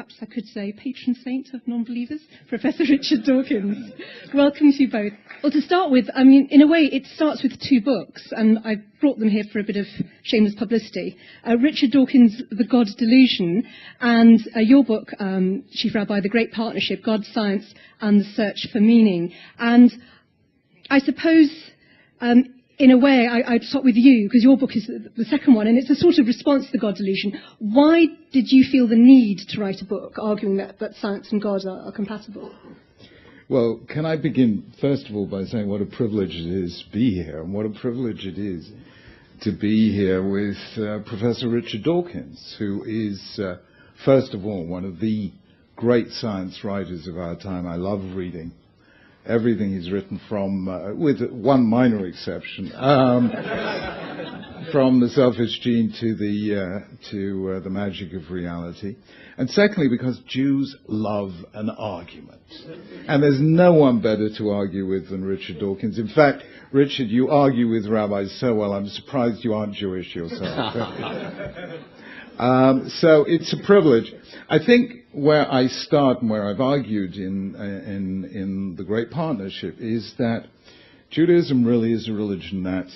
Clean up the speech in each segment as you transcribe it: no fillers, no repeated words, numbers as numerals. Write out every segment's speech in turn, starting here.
perhaps I could say, patron saint of non-believers, Professor Richard Dawkins. Welcome to you both. Well, to start with, I mean, in a way, it starts with two books, and I brought them here for a bit of shameless publicity. Richard Dawkins' The God Delusion, and your book, Chief Rabbi, The Great Partnership, God, Science, and the Search for Meaning. And I suppose, in a way, I'd start with you, because your book is the second one, and it's a sort of response to the God delusion. Why did you feel the need to write a book arguing that science and God are compatible? Well, can I begin, first of all, by saying what a privilege it is to be here, and what a privilege it is to be here with Professor Richard Dawkins, who is, first of all, one of the great science writers of our time. I love reading everything he's written, from, with one minor exception, from The Selfish Gene to the Magic of Reality. And secondly, because Jews love an argument. And there's no one better to argue with than Richard Dawkins. In fact, Richard, you argue with rabbis so well, I'm surprised you aren't Jewish yourself. So it's a privilege. I think where I start and where I've argued in The Great Partnership is that Judaism really is a religion that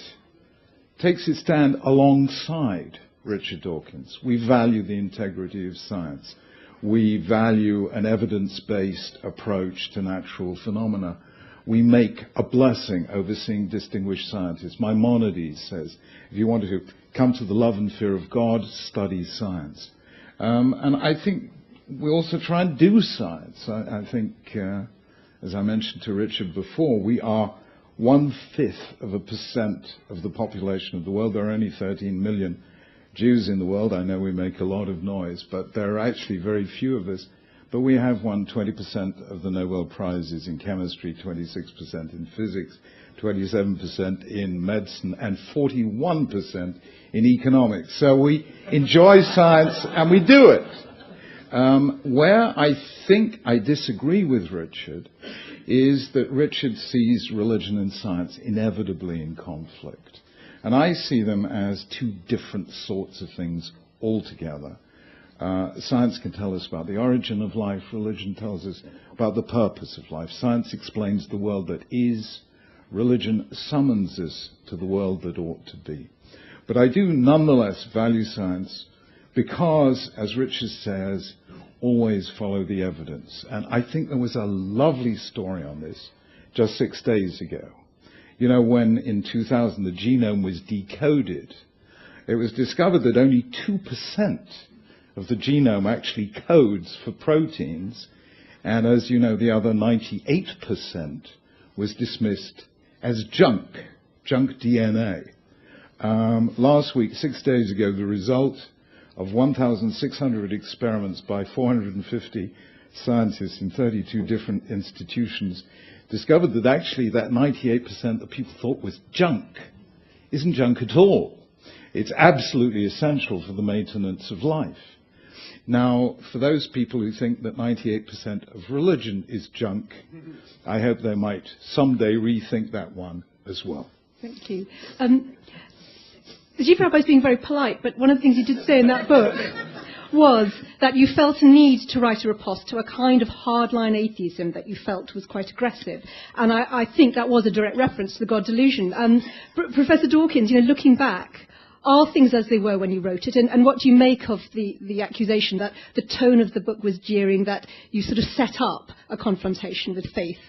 takes its stand alongside Richard Dawkins. We value the integrity of science. We value an evidence-based approach to natural phenomena. We make a blessing over seeing distinguished scientists. Maimonides says, if you want to come to the love and fear of God, study science. And I think we also try and do science. I think, as I mentioned to Richard before, we are 1/5% of the population of the world. There are only 13 million Jews in the world. I know we make a lot of noise, but there are actually very few of us. But we have won 20% of the Nobel Prizes in chemistry, 26% in physics, 27% in medicine, and 41% in economics. So we enjoy science and we do it. Where I think I disagree with Richard is that Richard sees religion and science inevitably in conflict. And I see them as two different sorts of things altogether. Science can tell us about the origin of life. Religion tells us about the purpose of life. Science explains the world that is. Religion summons us to the world that ought to be. But I do nonetheless value science because, as Richard says, always follow the evidence. And I think there was a lovely story on this just 6 days ago. You know, when in 2000 the genome was decoded, it was discovered that only 2% of the genome actually codes for proteins, and as you know, the other 98% was dismissed as junk DNA. Last week, 6 days ago, the result of 1,600 experiments by 450 scientists in 32 different institutions discovered that actually that 98% that people thought was junk isn't junk at all. It's absolutely essential for the maintenance of life. Now, for those people who think that 98% of religion is junk, I hope they might someday rethink that one as well. Thank you. The Chief Rabbi is being very polite, but one of the things you did say in that book was that you felt a need to write a riposte to a kind of hardline atheism that you felt was quite aggressive. And I think that was a direct reference to the God delusion. Professor Dawkins, you know, looking back, are things as they were when you wrote it? And what do you make of the accusation that the tone of the book was jeering, that you sort of set up a confrontation with faith?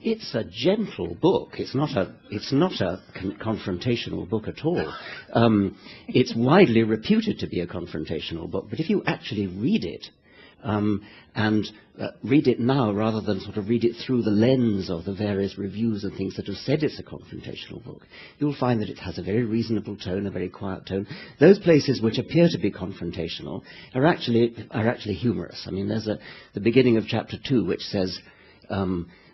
It's a gentle book. It's not a confrontational book at all. It's widely reputed to be a confrontational book, but if you actually read it, and read it now rather than sort of read it through the lens of the various reviews and things that have said it's a confrontational book, you'll find that it has a very reasonable tone, a very quiet tone. Those places which appear to be confrontational are actually humorous. I mean, there's the beginning of chapter 2, which says,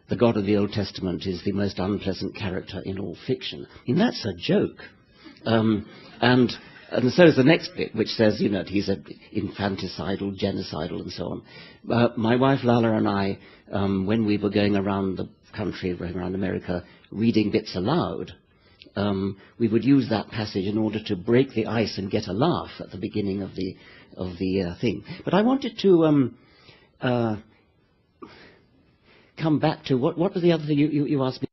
the God of the Old Testament is the most unpleasant character in all fiction. I mean, that's a joke. And so is the next bit, which says, you know, he's infanticidal, genocidal, and so on. My wife Lala and I, when we were going around the country, going around America, reading bits aloud, we would use that passage in order to break the ice and get a laugh at the beginning of the thing. But I wanted to come back to what was the other thing you asked me?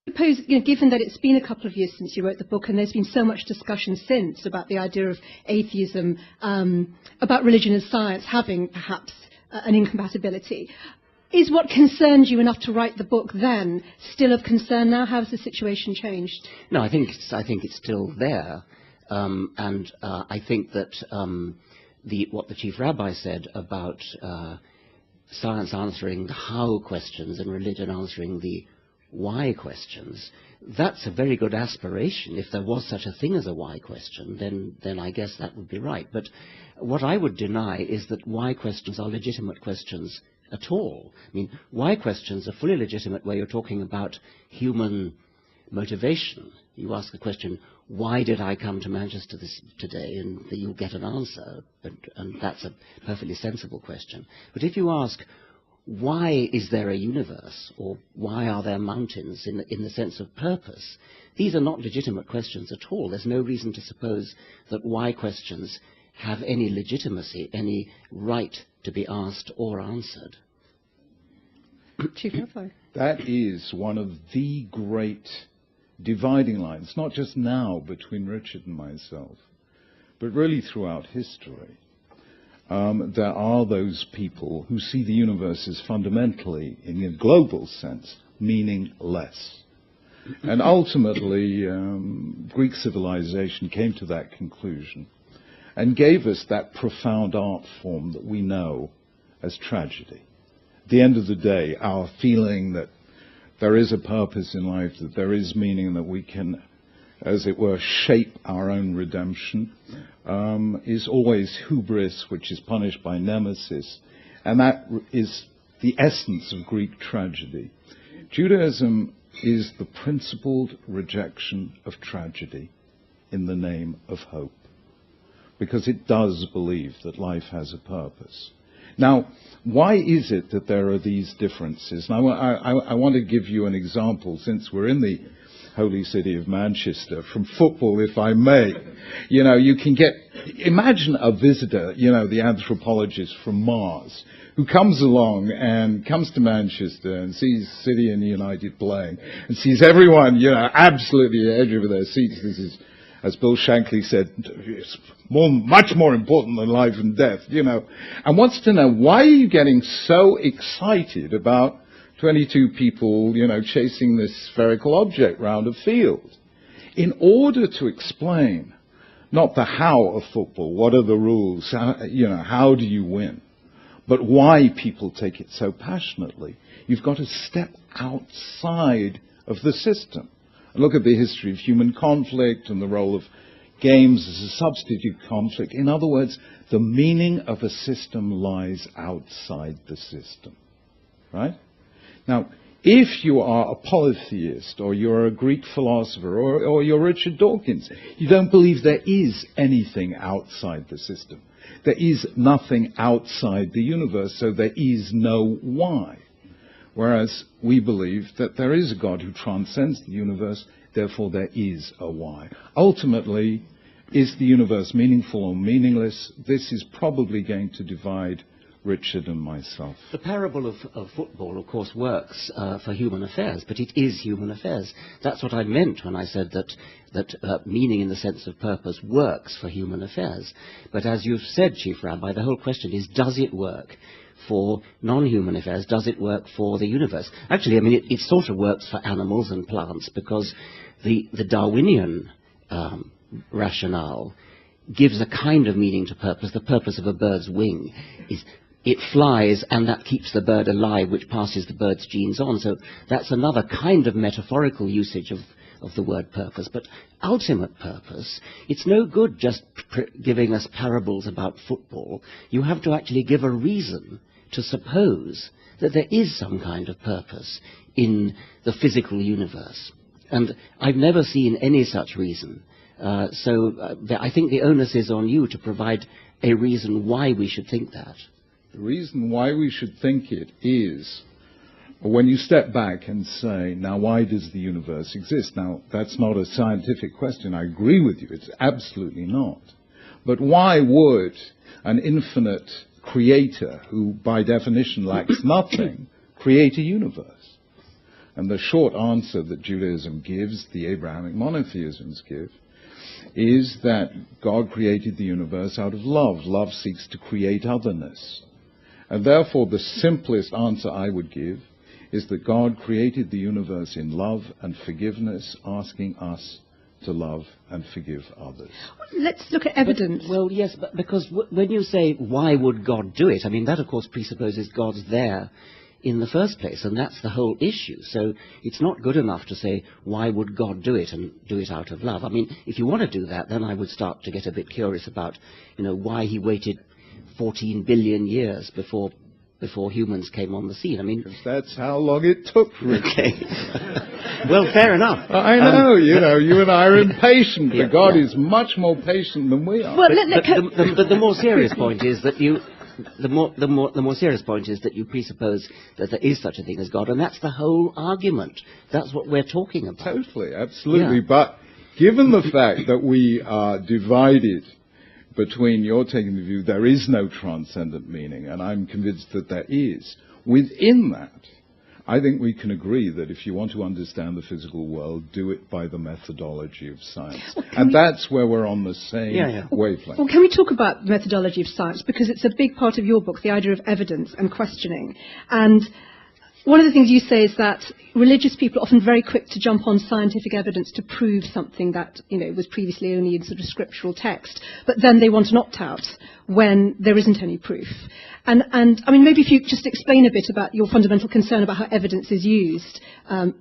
Suppose, given that it's been a couple of years since you wrote the book, and there's been so much discussion since about the idea of atheism, about religion and science having perhaps an incompatibility, is what concerned you enough to write the book then still of concern now? How has the situation changed? No, I think it's still there, and I think that what the Chief Rabbi said about science answering the how questions and religion answering the why questions, that's a very good aspiration. If there was such a thing as a why question, then I guess that would be right. But what I would deny is that why questions are legitimate questions at all. I mean, why questions are fully legitimate where you're talking about human motivation. You ask the question, why did I come to Manchester today? And you'll get an answer, and that's a perfectly sensible question. But if you ask, why is there a universe, or why are there mountains in the sense of purpose, these are not legitimate questions at all. There's no reason to suppose that why questions have any legitimacy, any right to be asked or answered. Chief Rabbi. That is one of the great dividing lines, not just now between Richard and myself, but really throughout history. There are those people who see the universe as fundamentally, in a global sense, meaningless. And ultimately, Greek civilization came to that conclusion and gave us that profound art form that we know as tragedy. At the end of the day, our feeling that there is a purpose in life, that there is meaning, that we can, as it were, shape our own redemption, is always hubris, which is punished by nemesis. And that is the essence of Greek tragedy. Judaism is the principled rejection of tragedy in the name of hope, because it does believe that life has a purpose. Now, why is it that there are these differences? Now, I want to give you an example, since we're in the holy city of Manchester, from football, if I may. You can imagine a visitor, the anthropologist from Mars, who comes along and comes to Manchester and sees City and United playing, and sees everyone, absolutely edge over their seats. This is, as Bill Shankly said, it's much more important than life and death, and wants to know, why are you getting so excited about 22 people, chasing this spherical object round a field? In order to explain not the how of football, what are the rules, how do you win, but why people take it so passionately, you've got to step outside of the system. Look at the history of human conflict and the role of games as a substitute conflict. In other words, the meaning of a system lies outside the system. Right? Now, if you are a polytheist, or you're a Greek philosopher, or you're Richard Dawkins, you don't believe there is anything outside the system. There is nothing outside the universe, so there is no why. Whereas we believe that there is a God who transcends the universe, therefore there is a why. Ultimately, is the universe meaningful or meaningless? This is probably going to divide Richard and myself. The parable of football, of course, works for human affairs, but it is human affairs. That's what I meant when I said that meaning in the sense of purpose works for human affairs. But as you've said, Chief Rabbi, the whole question is, does it work for non-human affairs? Does it work for the universe? Actually, I mean, it sort of works for animals and plants, because the Darwinian rationale gives a kind of meaning to purpose. The purpose of a bird's wing is it flies, and that keeps the bird alive, which passes the bird's genes on. So that's another kind of metaphorical usage of the word purpose. But ultimate purpose, it's no good just giving us parables about football. You have to actually give a reason to suppose that there is some kind of purpose in the physical universe. And I've never seen any such reason. So I think the onus is on you to provide a reason why we should think that. The reason why we should think it is when you step back and say, now why does the universe exist? Now, that's not a scientific question. I agree with you. It's absolutely not. But why would an infinite creator, who by definition lacks nothing, create a universe? And the short answer that Judaism gives, the Abrahamic monotheisms give, is that God created the universe out of love. Love seeks to create otherness. And therefore, the simplest answer I would give is that God created the universe in love and forgiveness, asking us to love and forgive others. Let's look at evidence. Well, yes, but because when you say, why would God do it, I mean, that, of course, presupposes God's there in the first place, and that's the whole issue. So it's not good enough to say, why would God do it, and do it out of love? I mean, if you want to do that, then I would start to get a bit curious about, why he waited 14 billion years before humans came on the scene. I mean, that's how long it took, Richard. Okay. Well, fair enough. I know, you and I are impatient, but God is much more patient than we are. Well, but the more serious point is that the more serious point is that you presuppose that there is such a thing as God, and that's the whole argument. That's what we're talking about. Totally, absolutely. Yeah. But given the fact that we are divided between you're taking the view there is no transcendent meaning, and I'm convinced that there is, within that, I think we can agree that if you want to understand the physical world, do it by the methodology of science. And that's where we're on the same wavelength. Well, can we talk about the methodology of science? Because it's a big part of your book, the idea of evidence and questioning. And one of the things you say is that religious people are often very quick to jump on scientific evidence to prove something that, was previously only in sort of scriptural text. But then they want an opt-out when there isn't any proof. And I mean, maybe if you just explain a bit about your fundamental concern about how evidence is used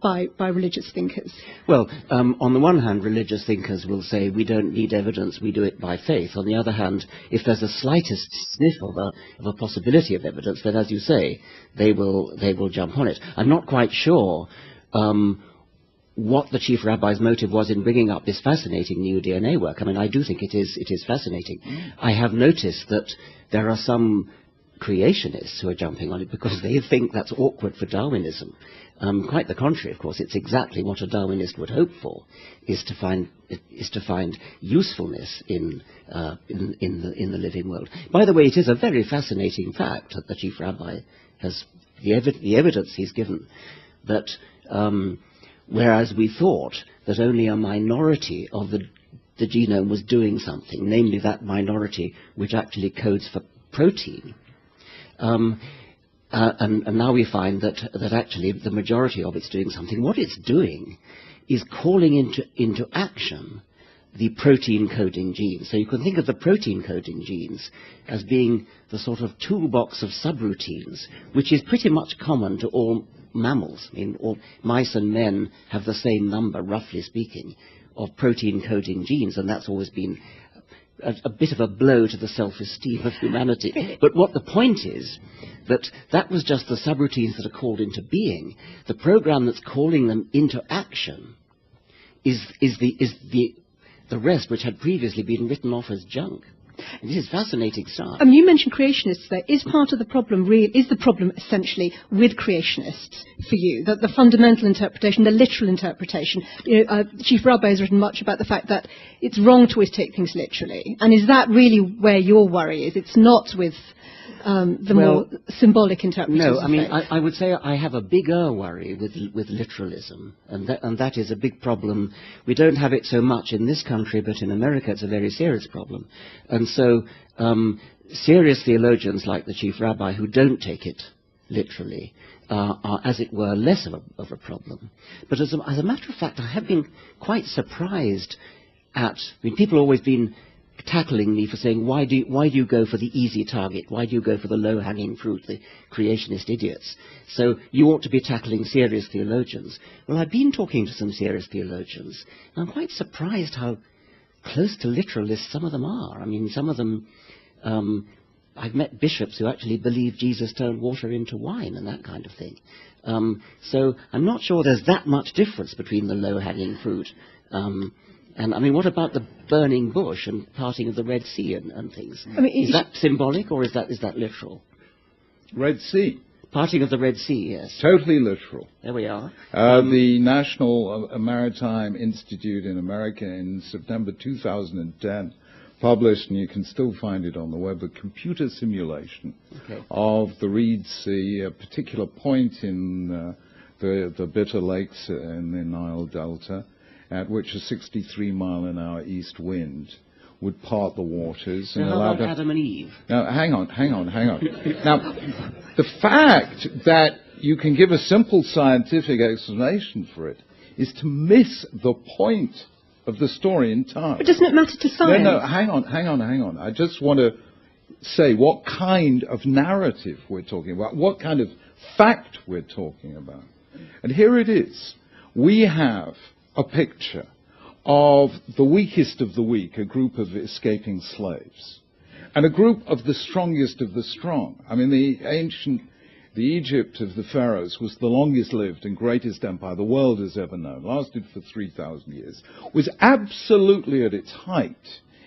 by religious thinkers. Well, on the one hand, religious thinkers will say we don't need evidence, we do it by faith. On the other hand, if there's the slightest sniff of a possibility of evidence, then, as you say, they will jump on it. I'm not quite sure what the chief rabbi's motive was in bringing up this fascinating new DNA work. I mean, I do think it is fascinating. I have noticed that there are some creationists who are jumping on it because they think that's awkward for Darwinism. Quite the contrary, of course. It's exactly what a Darwinist would hope for, is to find usefulness in the living world. By the way, it is a very fascinating fact that the chief rabbi has the evidence he's given that whereas we thought that only a minority of the genome was doing something, namely that minority which actually codes for protein. And now we find that actually the majority of it's doing something. What it's doing is calling into action the protein coding genes. So you can think of the protein coding genes as being the sort of toolbox of subroutines, which is pretty much common to all mammals. I mean, all mice and men have the same number, roughly speaking, of protein coding genes, and that's always been a bit of a blow to the self-esteem of humanity. But what the point is, that was just the subroutines that are called into being. The program that's calling them into action is the rest, which had previously been written off as junk. And this is fascinating stuff. You mentioned creationists there. Is part of the problem is the problem essentially with creationists for you? That the fundamental interpretation, the literal interpretation, Chief Rabbi has written much about the fact that it's wrong to always take things literally. And is that really where your worry is? It's not with more symbolic interpretation. No, I mean, I would say I have a bigger worry with literalism, and that is a big problem. We don't have it so much in this country, but in America it's a very serious problem. And so serious theologians like the Chief Rabbi who don't take it literally are, as it were, less of a problem. But as a matter of fact, I have been quite surprised people have always been tackling me for saying, why do you go for the easy target? Why do you go for the low-hanging fruit, the creationist idiots? So you ought to be tackling serious theologians. Well, I've been talking to some serious theologians, and I'm quite surprised how close to literalists some of them are. I mean, some of them, I've met bishops who actually believe Jesus turned water into wine and that kind of thing. So I'm not sure there's that much difference between the low-hanging fruit and I mean, what about the burning bush and parting of the Red Sea and things? I mean, is that symbolic or is that literal? Red Sea. Parting of the Red Sea, yes. Totally literal. There we are. The National Maritime Institute in America in September 2010 published, and you can still find it on the web, a computer simulation of the Reed Sea, a particular point in the Bitter Lakes in the Nile Delta, at which a 63-mile-an-hour east wind would part the waters. And how about Adam and Eve? Now, hang on. Now, the fact that you can give a simple scientific explanation for it is to miss the point of the story entirely. But doesn't it matter to science? No, hang on. I just want to say what kind of narrative we're talking about, what kind of fact we're talking about. And here it is. We have a picture of the weakest of the weak, a group of escaping slaves, and a group of the strongest of the strong. I mean, the Egypt of the pharaohs was the longest lived and greatest empire the world has ever known, lasted for 3,000 years, was absolutely at its height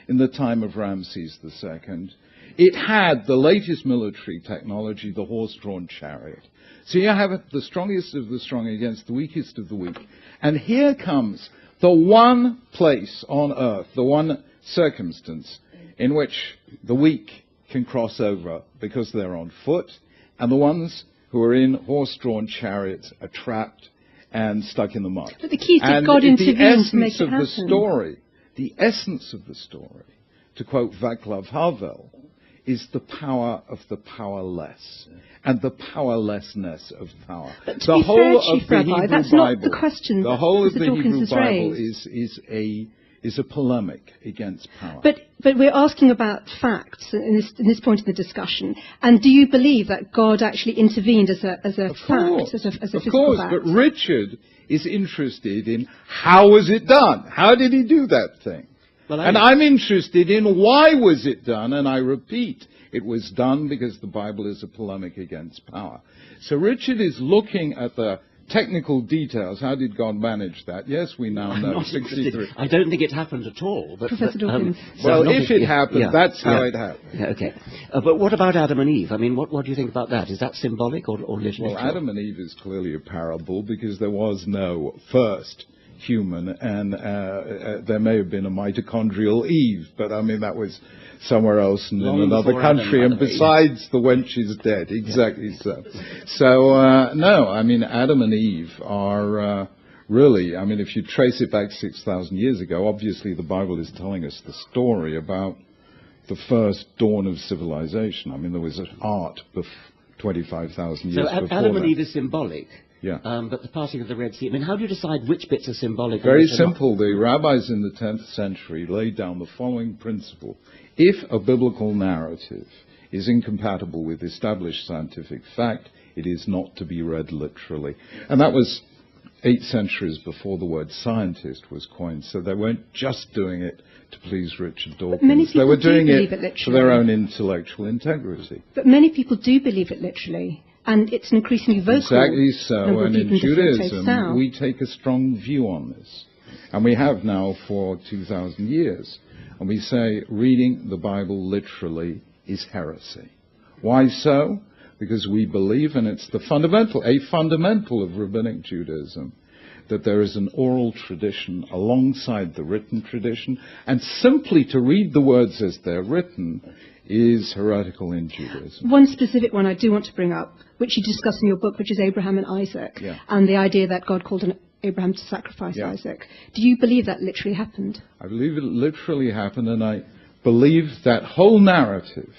in the time of Ramses II. It had the latest military technology, the horse-drawn chariot. So you have the strongest of the strong against the weakest of the weak. And here comes the one place on earth, the one circumstance in which the weak can cross over because they're on foot, and the ones who are in horse-drawn chariots are trapped and stuck in the mud. But the key is that God intervened to make it happen. The essence of the story, to quote Václav Havel, is the power of the powerless and the powerlessness of power. But to be fair, Chief Rabbi, that's not the question. The whole of the Dawkins Hebrew Bible is a polemic against power. But we're asking about facts in this point in the discussion. And do you believe that God actually intervened as a fact, as a physical fact? Of course, but Richard is interested in how was it done? How did he do that thing? Well, and I'm interested in why was it done, and I repeat, it was done because the Bible is a polemic against power. So Richard is looking at the technical details. How did God manage that? Yes, we now know. 63. I don't think it happened at all. But, Professor Dawkins. Well, if it happened, that's how it happened. Yeah, okay. But what about Adam and Eve? I mean, what do you think about that? Is that symbolic or literal? Well, Adam and Eve is clearly a parable because there was no first human, and there may have been a mitochondrial Eve, but I mean that was somewhere else and in another country, and besides the wench is dead. Exactly so. So no, I mean Adam and Eve are really, I mean if you trace it back 6,000 years ago, obviously the Bible is telling us the story about the first dawn of civilization. I mean there was art 25,000 years before So Adam and that. Eve is symbolic. Yeah. But the parting of the Red Sea, I mean, how do you decide which bits are symbolic? Very simple. The rabbis in the 10th century laid down the following principle. If a biblical narrative is incompatible with established scientific fact, it is not to be read literally. And that was 8 centuries before the word scientist was coined, so they weren't just doing it to please Richard Dawkins. They were doing it for their own intellectual integrity. But many people do believe it literally. And it's an increasingly vocal Exactly so, number and of in people Judaism we take a strong view on this. And we have now for 2,000 years. And we say reading the Bible literally is heresy. Why so? Because we believe, and it's a fundamental of rabbinic Judaism, that there is an oral tradition alongside the written tradition, and simply to read the words as they're written is heretical in Judaism. One specific one I do want to bring up, which you discuss in your book, which is Abraham and Isaac, and the idea that God called on Abraham to sacrifice Isaac. Do you believe that literally happened? I believe it literally happened, and I believe that whole narrative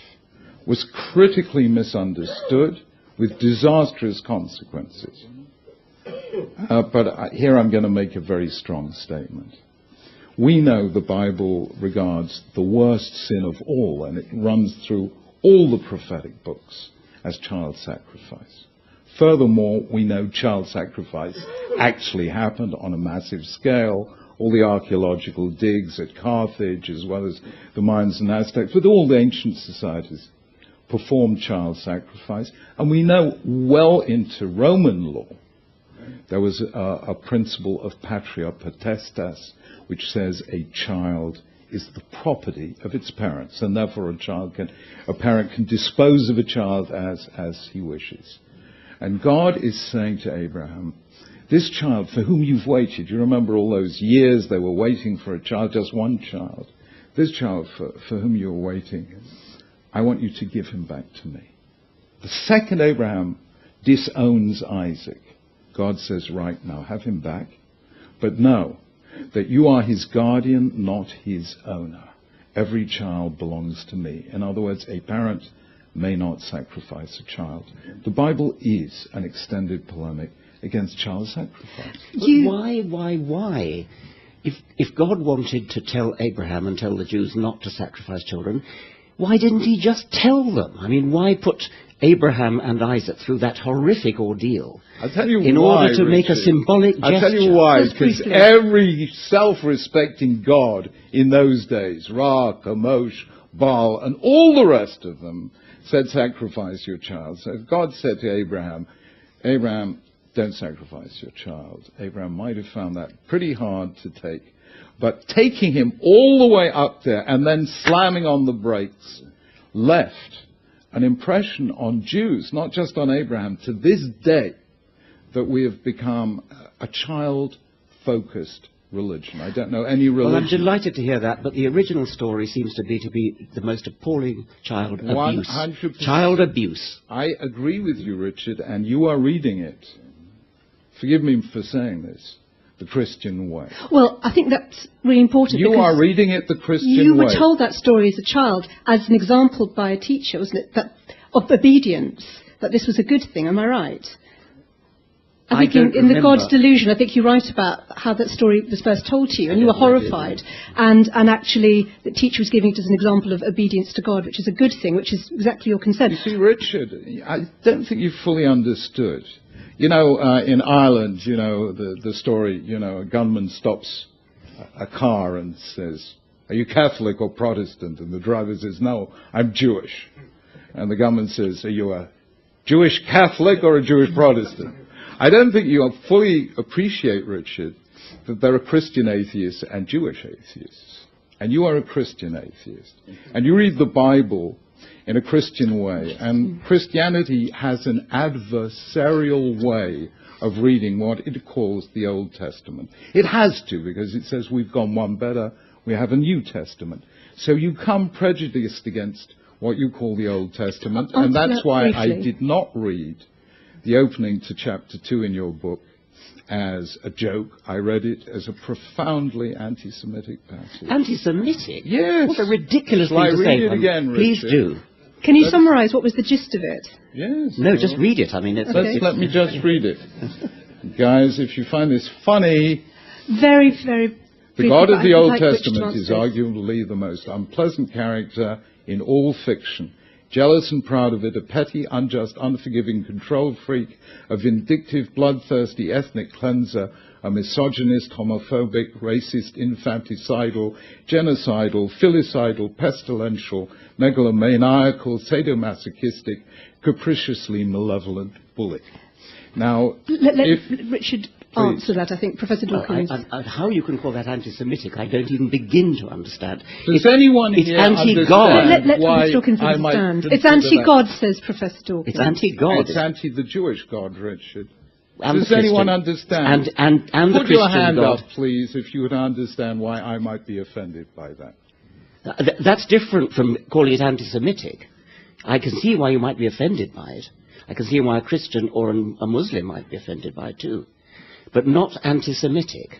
was critically misunderstood with disastrous consequences. But here I'm going to make a very strong statement. We know the Bible regards the worst sin of all, and it runs through all the prophetic books, as child sacrifice. Furthermore, we know child sacrifice actually happened on a massive scale. All the archaeological digs at Carthage, as well as the Mayans and Aztecs, with all the ancient societies, performed child sacrifice. And we know well into Roman law, there was a principle of patria potestas, which says a child is the property of its parents, and therefore a parent can dispose of a child as he wishes. And God is saying to Abraham, this child for whom you've waited, you remember all those years they were waiting for a child, just one child. This child for whom you're waiting, I want you to give him back to me. The second Abraham disowns Isaac, God says, right now, have him back. But know that you are his guardian, not his owner. Every child belongs to me. In other words, a parent may not sacrifice a child. The Bible is an extended polemic against child sacrifice. Why? If God wanted to tell Abraham and tell the Jews not to sacrifice children, why didn't he just tell them? I mean, why put Abraham and Isaac through that horrific ordeal I'll tell you in why, order to make a symbolic gesture? I'll tell you why, because every self-respecting God in those days, Ra, Chemosh, Baal, and all the rest of them, said, sacrifice your child. So if God said to Abraham, Abraham, don't sacrifice your child, Abraham might have found that pretty hard to take. But taking him all the way up there and then slamming on the brakes left an impression on Jews, not just on Abraham, to this day, that we have become a child-focused religion. I don't know any religion. Well, I'm delighted to hear that, but the original story seems to be the most appalling child abuse. 100%. Child abuse. I agree with you, Richard, and you are reading it. Forgive me for saying this. The Christian way. Well, I think that's really important. You are reading it the Christian way. You were told that story as a child as an example by a teacher, wasn't it, that, of obedience, that this was a good thing. Am I right? I think in the God's Delusion, I think you write about how that story was first told to you, and you were horrified. And actually, the teacher was giving it as an example of obedience to God, which is a good thing, which is exactly your concern. You see, Richard, I don't think you fully understood. You know, in Ireland, you know, the story, you know, a gunman stops a car and says, are you Catholic or Protestant? And the driver says, no, I'm Jewish. And the gunman says, are you a Jewish Catholic or a Jewish Protestant? I don't think you fully appreciate, Richard, that there are Christian atheists and Jewish atheists. And you are a Christian atheist. And you read the Bible in a Christian way. And Christianity has an adversarial way of reading what it calls the Old Testament. It has to, because it says we've gone one better, we have a New Testament. So you come prejudiced against what you call the Old Testament, and that's why I did not read the opening to chapter 2 in your book as a joke. I read it as a profoundly anti-Semitic passage. Anti-Semitic? Yes. What a ridiculous thing to say. Read it again, Please do. Can you summarize what was the gist of it? Yes. No, just read it. I mean, it's... Okay. Let me just read it. Guys, if you find this funny... Very, very... The God of the Old Testament is arguably the most unpleasant character in all fiction. Jealous and proud of it, a petty, unjust, unforgiving control freak, a vindictive, bloodthirsty ethnic cleanser, a misogynist, homophobic, racist, infanticidal, genocidal, filicidal, pestilential, megalomaniacal, sadomasochistic, capriciously malevolent bully. Now, let Richard answer that, I think, Professor Dawkins. How you can call that anti-Semitic, I don't even begin to understand. Does anyone here anti-God. Let Professor Dawkins understand. It's anti-God, says Professor Dawkins. It's anti-God. It's anti the Jewish God, Richard. And does anyone understand? And the Put your hand God. up, please, if you would understand why I might be offended by that. That's different from calling it anti-Semitic. I can see why you might be offended by it. I can see why a Christian or a Muslim might be offended by it too. But not anti-Semitic.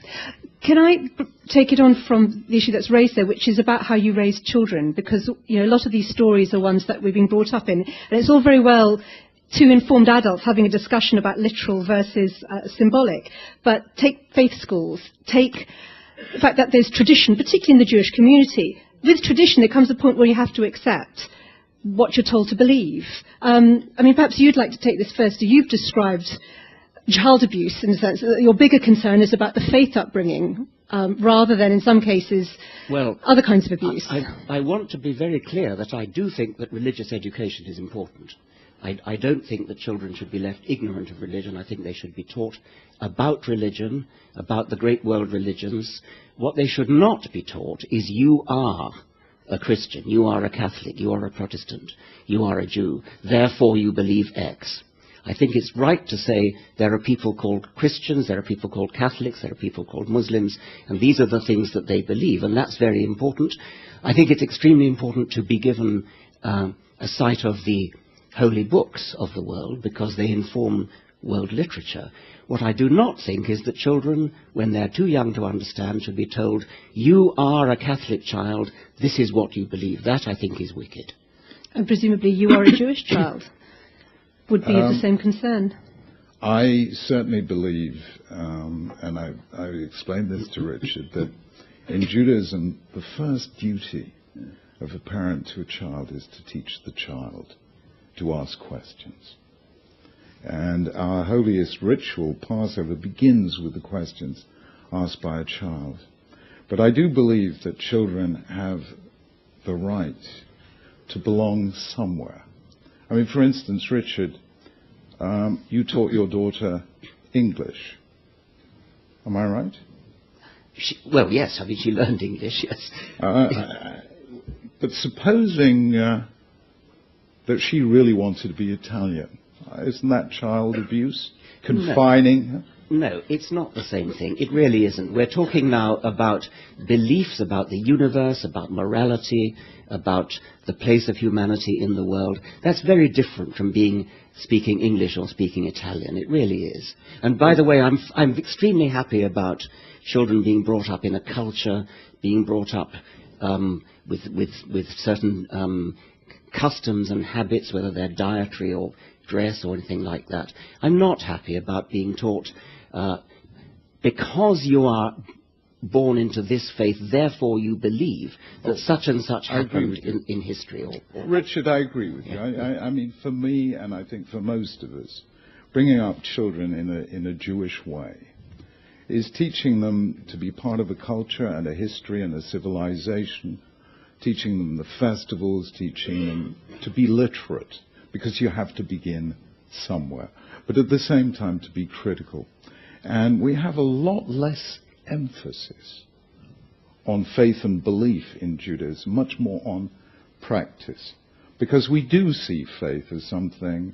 Can I take it on from the issue that's raised there, which is about how you raise children? Because, you know, a lot of these stories are ones that we've been brought up in. And it's all very well two informed adults having a discussion about literal versus symbolic. But take faith schools. Take the fact that there's tradition, particularly in the Jewish community. With tradition, there comes a point where you have to accept what you're told to believe. I mean, perhaps you'd like to take this first. You've described child abuse in the sense that your bigger concern is about the faith upbringing rather than, in some cases, other kinds of abuse. I want to be very clear that I do think that religious education is important. I don't think that children should be left ignorant of religion. I think they should be taught about religion, about the great world religions. What they should not be taught is you are a Christian, you are a Catholic, you are a Protestant, you are a Jew, therefore you believe X. I think it's right to say there are people called Christians, there are people called Catholics, there are people called Muslims, and these are the things that they believe, and that's very important. I think it's extremely important to be given a sight of the holy books of the world, because they inform world literature. What I do not think is that children, when they're too young to understand, should be told, you are a Catholic child, this is what you believe. That, I think, is wicked. And presumably you are a Jewish child. Would be of the same concern. I certainly believe, and I explained this to Richard, that in Judaism, the first duty of a parent to a child is to teach the child to ask questions. And our holiest ritual, Passover, begins with the questions asked by a child. But I do believe that children have the right to belong somewhere. I mean, for instance, Richard, you taught your daughter English. Am I right? Well, yes. I mean, she learned English, yes. But supposing that she really wanted to be Italian, isn't that child abuse? Confining? No, it's not the same thing. It really isn't. We're talking now about beliefs about the universe, about morality, about the place of humanity in the world. That's very different from speaking English or speaking Italian. It really is. And by the way, I'm extremely happy about children being brought up in a culture, being brought up with certain customs and habits, whether they're dietary or dress or anything like that. I'm not happy about being taught because you are born into this faith, therefore you believe that such and such happened in history. Richard, I agree with you. I mean, for me, and I think for most of us, bringing up children in a Jewish way is teaching them to be part of a culture and a history and a civilization, teaching them the festivals, teaching them to be literate, because you have to begin somewhere, but at the same time to be critical. And we have a lot less emphasis on faith and belief in Judaism, much more on practice, because we do see faith as something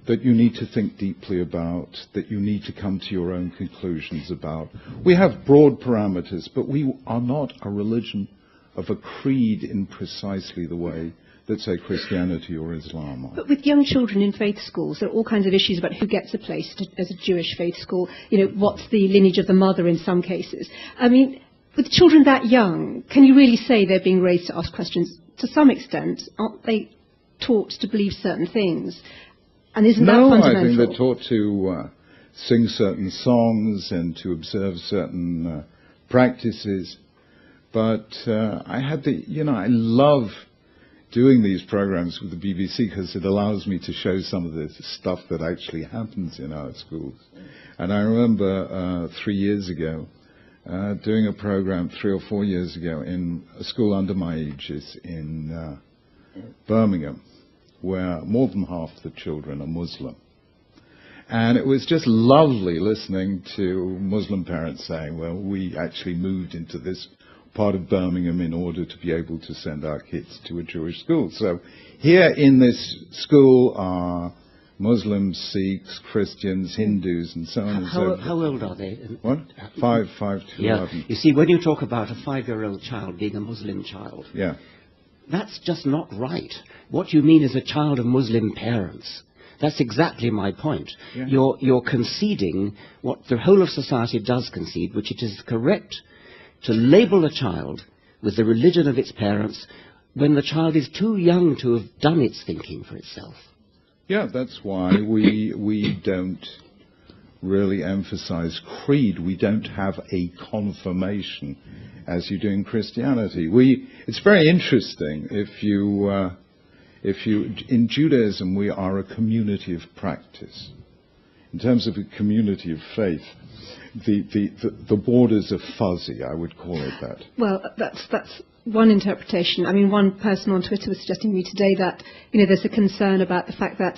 that you need to think deeply about, that you need to come to your own conclusions about. We have broad parameters, but we are not a religion of a creed in precisely the way that, say, Christianity or Islam are. But with young children in faith schools, there are all kinds of issues about who gets a place as a Jewish faith school. You know, what's the lineage of the mother in some cases. I mean, with children that young, can you really say they're being raised to ask questions? To some extent, aren't they taught to believe certain things? And isn't that fundamental? No, I think they're taught to sing certain songs and to observe certain practices. But I love doing these programs with the BBC because it allows me to show some of the stuff that actually happens in our schools. And I remember 3 years ago doing a program 3 or 4 years ago in a school under my aegis in Birmingham, where more than half the children are Muslim. And it was just lovely listening to Muslim parents saying, well, we actually moved into this part of Birmingham in order to be able to send our kids to a Jewish school. So here in this school are Muslims, Sikhs, Christians, Hindus, and so on and so forth. How old are they? What? 5 to 11. You see, when you talk about a 5-year-old child being a Muslim child, yeah, that's just not right. What you mean is a child of Muslim parents. That's exactly my point. Yeah. You're conceding what the whole of society does concede, which it is correct to label a child with the religion of its parents when the child is too young to have done its thinking for itself. Yeah, that's why we don't really emphasize creed. We don't have a confirmation as you do in Christianity. It's very interesting if you in Judaism we are a community of practice. In terms of a community of faith, the borders are fuzzy, I would call it that. Well, that's one interpretation. I mean, one person on Twitter was suggesting to me today that, there's a concern about the fact that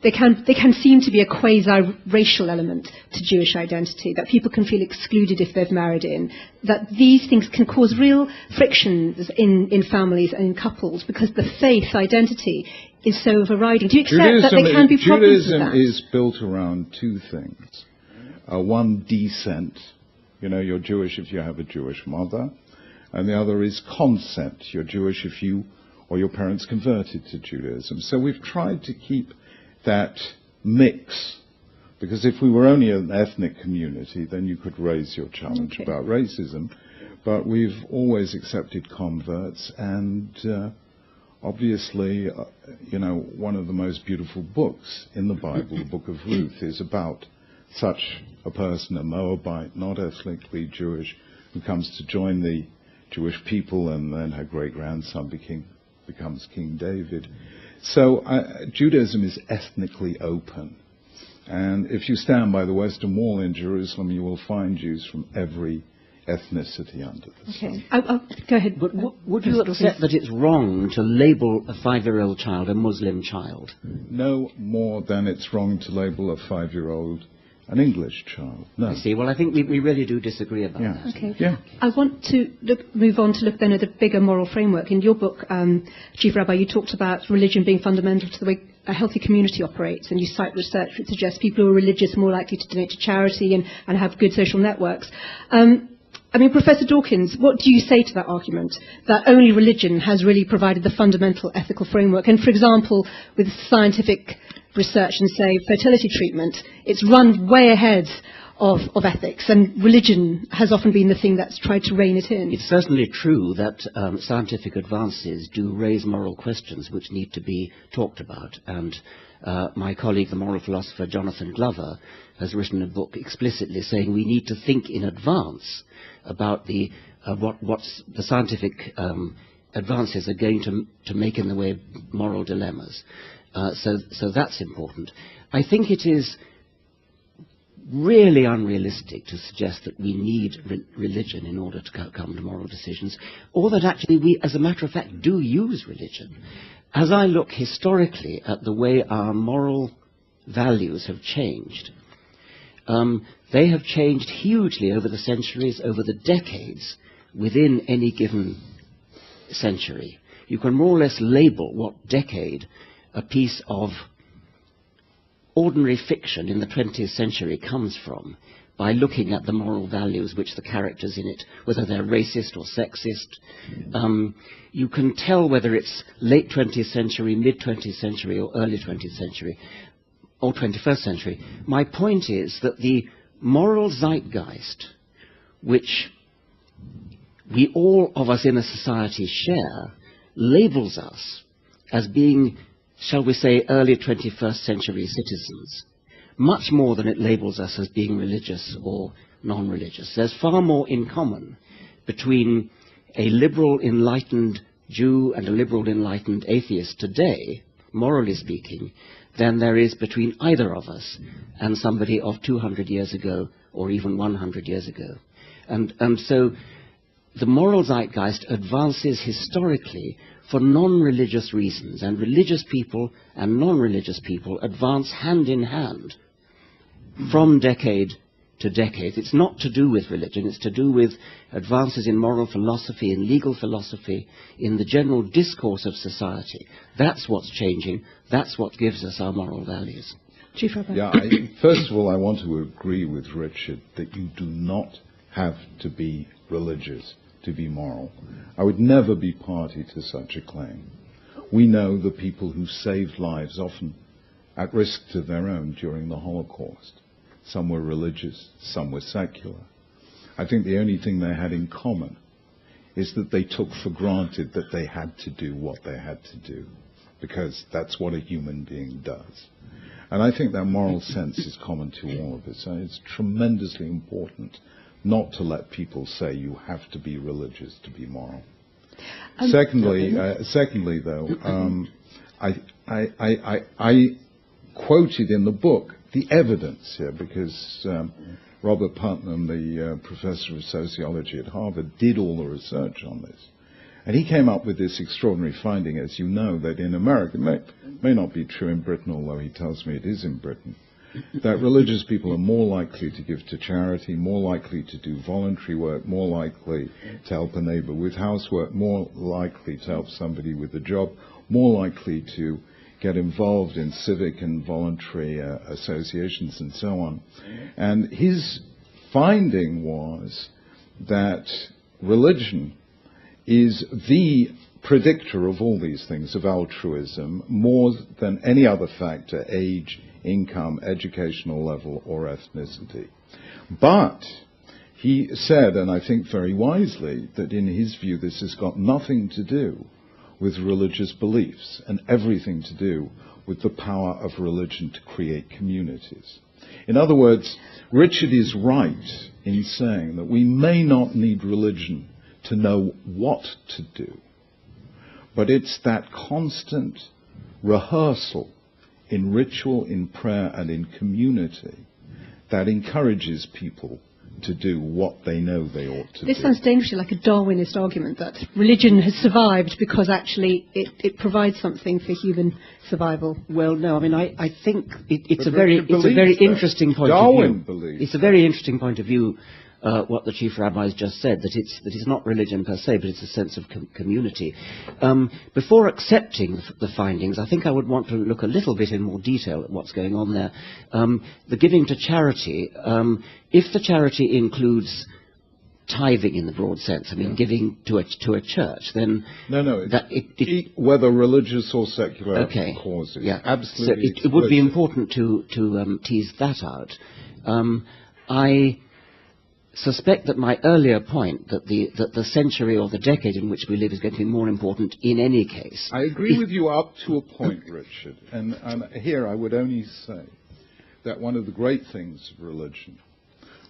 they can seem to be a quasi-racial element to Jewish identity, that people can feel excluded if they've married in, that these things can cause real frictions in families and in couples because the faith identity is so overriding? Do you accept that there can be problems with that? Judaism is built around two things. One, descent. You're Jewish if you have a Jewish mother. And the other is consent. You're Jewish if you or your parents converted to Judaism. So we've tried to keep that mix, because if we were only an ethnic community, then you could raise your challenge about racism. But we've always accepted converts, and obviously, one of the most beautiful books in the Bible, the book of Ruth, is about such a person, a Moabite, not ethnically Jewish, who comes to join the Jewish people, and then her great-grandson becomes King David. So Judaism is ethnically open. And if you stand by the Western Wall in Jerusalem, you will find Jews from every ethnicity under the sun. I'll go ahead. But would you accept that it's wrong to label a 5-year-old child a Muslim child? No more than it's wrong to label a 5-year-old an English child. No. I see. Well, I think we really do disagree about that. Okay. Yeah. I want to move on to look then at the bigger moral framework. In your book, Chief Rabbi, you talked about religion being fundamental to the way a healthy community operates, and you cite research which suggests people who are religious are more likely to donate to charity and have good social networks. Professor Dawkins, what do you say to that argument, that only religion has really provided the fundamental ethical framework? And, for example, with scientific research and, say, fertility treatment, it's run way ahead of ethics, and religion has often been the thing that's tried to rein it in. It's certainly true that scientific advances do raise moral questions which need to be talked about, and my colleague, the moral philosopher Jonathan Glover, has written a book explicitly saying we need to think in advance about what the scientific advances are going to make in the way of moral dilemmas. So that's important. I think it is really unrealistic to suggest that we need religion in order to come to moral decisions, or that actually we, as a matter of fact, do use religion. As I look historically at the way our moral values have changed, they have changed hugely over the centuries, over the decades, within any given century. You can more or less label what decade a piece of ordinary fiction in the 20th century comes from by looking at the moral values which the characters in it, whether they're racist or sexist. You can tell whether it's late 20th century, mid-20th century, or early 20th century, or 21st century. My point is that the moral zeitgeist, which we all of us in a society share, labels us as being, shall we say, early 21st century citizens, much more than it labels us as being religious or non-religious. There's far more in common between a liberal enlightened Jew and a liberal enlightened atheist today, morally speaking, than there is between either of us and somebody of 200 years ago or even 100 years ago. And so the moral zeitgeist advances historically for non-religious reasons, and religious people and non-religious people advance hand in hand from decade to decade. It's not to do with religion, it's to do with advances in moral philosophy, in legal philosophy, in the general discourse of society. That's what's changing, that's what gives us our moral values. Chief Rabbi. Yeah, first of all, I want to agree with Richard that you do not have to be religious to be moral. I would never be party to such a claim. We know the people who saved lives, often at risk to their own, during the Holocaust. Some were religious, some were secular. I think the only thing they had in common is that they took for granted that they had to do what they had to do, because that's what a human being does. And I think that moral sense is common to all of us. And it's tremendously important not to let people say you have to be religious to be moral. Secondly, though, I quoted in the book the evidence here, because Robert Putnam, the professor of sociology at Harvard, did all the research on this. And he came up with this extraordinary finding, as you know, that in America, it may not be true in Britain, although he tells me it is in Britain, that religious people are more likely to give to charity, more likely to do voluntary work, more likely to help a neighbor with housework, more likely to help somebody with a job, more likely to get involved in civic and voluntary associations and so on. And his finding was that religion is the predictor of all these things, of altruism, more than any other factor: age, income, educational level, or ethnicity. But he said, and I think very wisely, that in his view this has got nothing to do with religious beliefs and everything to do with the power of religion to create communities. In other words, Richard is right in saying that we may not need religion to know what to do, but it's that constant rehearsal in ritual, in prayer, and in community that encourages people to do what they know they ought to do. This sounds dangerously like a Darwinist argument, that religion has survived because actually it provides something for human survival. Well, no, I mean, I think it's a very interesting point of view. Darwin believes it's a very interesting point of view, what the Chief Rabbi has just said, that it's not religion per se, but it's a sense of community. Before accepting the findings, I think I would want to look a little bit in more detail at what's going on there. The giving to charity, if the charity includes tithing in the broad sense, I mean, giving to a church, then... No, whether religious or secular causes. Yeah. Absolutely. So it would be important to tease that out. I suspect that my earlier point, that the century or the decade in which we live is going to be more important in any case. I agree with you up to a point, Richard. And here I would only say that one of the great things of religion,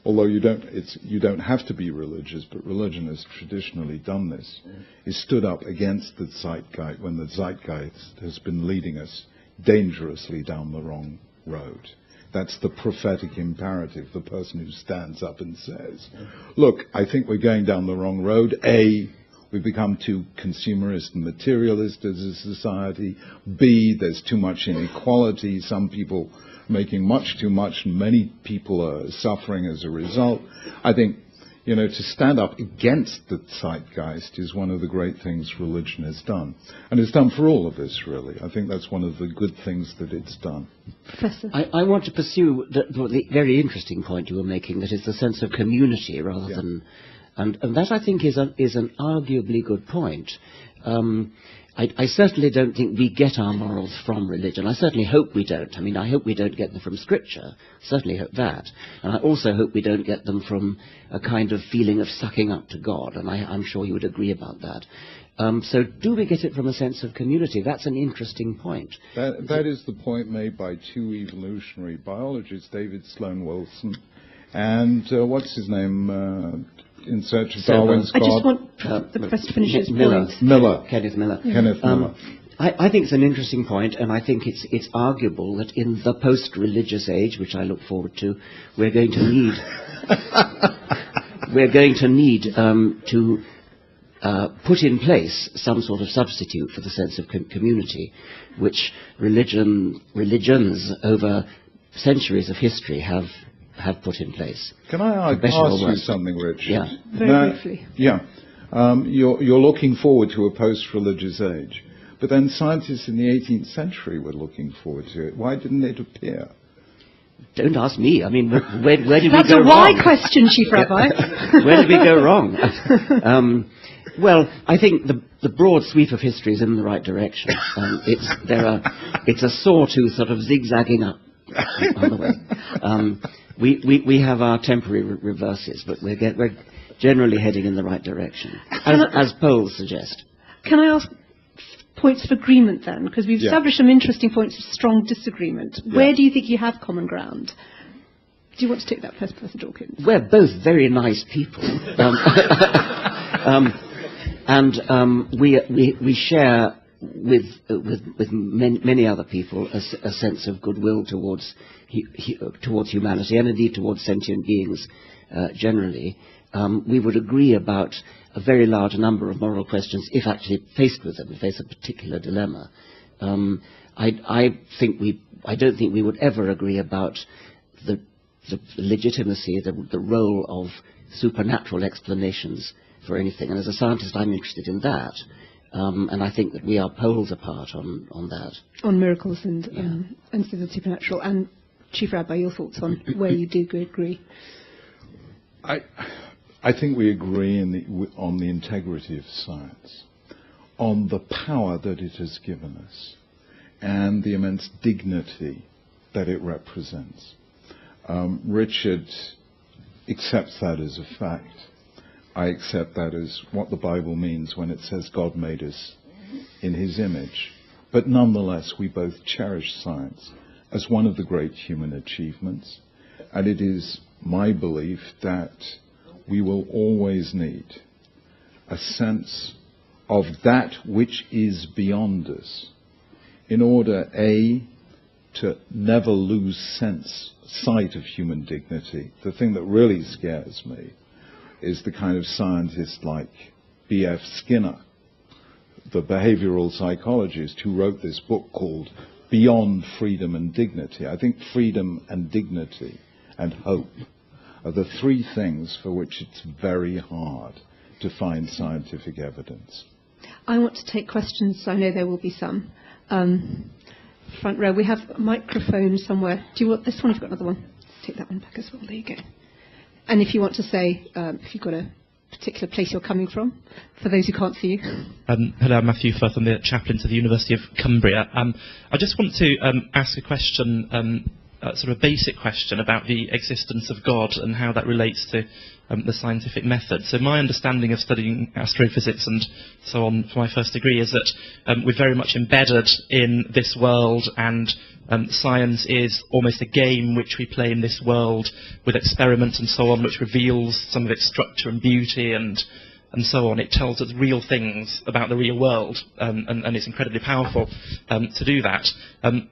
although you don't have to be religious, but religion has traditionally done this, is stood up against the zeitgeist when the zeitgeist has been leading us dangerously down the wrong road. That's the prophetic imperative, the person who stands up and says, look, I think we're going down the wrong road. A, we've become too consumerist and materialist as a society. B, there's too much inequality. Some people making much too much, and many people are suffering as a result. I think, to stand up against the zeitgeist is one of the great things religion has done. And it's done for all of us, really. I think that's one of the good things that it's done. Professor? I want to pursue the very interesting point you were making, that is the sense of community rather than... And that, I think, is an arguably good point. I certainly don't think we get our morals from religion. I certainly hope we don't. I mean, I hope we don't get them from Scripture. Certainly hope that. And I also hope we don't get them from a kind of feeling of sucking up to God. And I'm sure you would agree about that. So do we get it from a sense of community? That's an interesting point. That is the point made by two evolutionary biologists, David Sloan Wilson and what's his name? In Search of Darwin's God. I just want the Professor to finish his point. Kenneth Miller. Yeah. Kenneth Miller. I think it's an interesting point, and I think it's arguable that in the post-religious age, which I look forward to, we're going to need to put in place some sort of substitute for the sense of community, which religions over centuries of history have put in place. Can I ask you something, Richard? Yeah. Very briefly. Yeah. You're looking forward to a post-religious age, but then scientists in the 18th century were looking forward to it. Why didn't it appear? Don't ask me. I mean, where did we go wrong? That's a why question, Chief Rabbi. Where did we go wrong? Well, I think the broad sweep of history is in the right direction. It's a sawtooth sort of zigzagging up on the way. We have our temporary reverses, but we're generally heading in the right direction, as polls suggest. Can I ask points of agreement then? Because we've established some interesting points of strong disagreement. Yeah. Where do you think you have common ground? Do you want to take that first, Professor Dawkins? We're both very nice people. We share with many other people a sense of goodwill towards humanity, and indeed towards sentient beings generally. We would agree about a very large number of moral questions if actually faced with them, we face a particular dilemma. I don't think we would ever agree about the legitimacy, the role of supernatural explanations for anything. And as a scientist, I'm interested in that. And I think that we are poles apart on that. On miracles and the supernatural. And Chief Rabbi, your thoughts on where you do agree? I think we agree on the integrity of science, on the power that it has given us, and the immense dignity that it represents. Richard accepts that as a fact. I accept that as what the Bible means when it says God made us in his image. But nonetheless, we both cherish science as one of the great human achievements. And it is my belief that we will always need a sense of that which is beyond us in order, A, to never lose sight of human dignity. The thing that really scares me is the kind of scientist like B.F. Skinner, the behavioral psychologist who wrote this book called Beyond Freedom and Dignity. I think freedom and dignity and hope are the three things for which it's very hard to find scientific evidence. I want to take questions. I know there will be some. Front row, we have a microphone somewhere. Do you want this one? You've got another one. Let's take that one back as well. There you go. And if you want to say, if you've got a particular place you're coming from, for those who can't see you. Hello, I'm Matthew Firth. I'm the chaplain to the University of Cumbria. I just want to ask a question, sort of a basic question about the existence of God and how that relates to the scientific method. So my understanding of studying astrophysics and so on for my first degree is that we're very much embedded in this world, and science is almost a game which we play in this world with experiments and so on, which reveals some of its structure and beauty and so on. It tells us real things about the real world, and it's incredibly powerful to do that.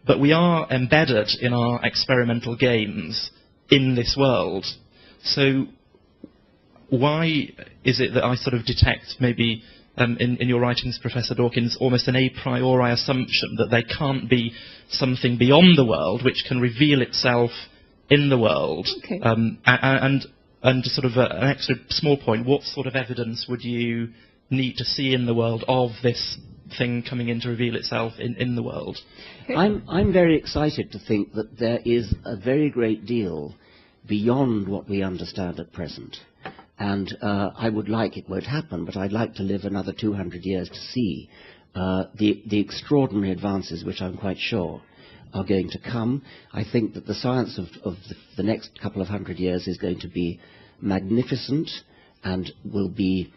But we are embedded in our experimental games in this world. So why is it that I sort of detect maybe in your writings, Professor Dawkins, almost an a priori assumption that there can't be something beyond the world which can reveal itself in the world? Okay. And sort of an extra small point, what sort of evidence would you need to see in the world of this thing coming in to reveal itself in the world? I'm very excited to think that there is a very great deal beyond what we understand at present. And I would like, it won't happen, but I'd like to live another 200 years to see the extraordinary advances which I'm quite sure are going to come. I think that the science of the next couple of 100 years is going to be magnificent and will be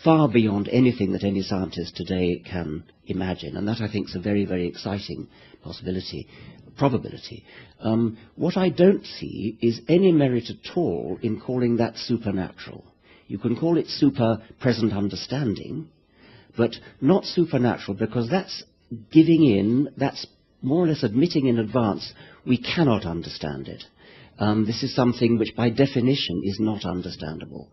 far beyond anything that any scientist today can imagine. And that, I think, is a very, very exciting probability. What I don't see is any merit at all in calling that supernatural. You can call it super present understanding, but not supernatural, because that's giving in, that's more or less admitting in advance we cannot understand it. This is something which by definition is not understandable.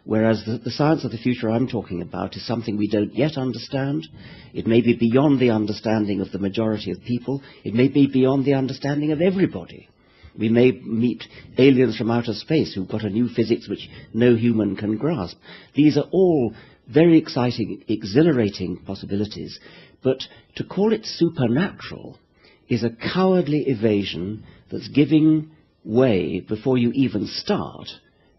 Whereas the science of the future I'm talking about is something we don't yet understand. It may be beyond the understanding of the majority of people. It may be beyond the understanding of everybody. We may meet aliens from outer space who've got a new physics which no human can grasp. These are all very exciting, exhilarating possibilities. But to call it supernatural is a cowardly evasion that's giving way before you even start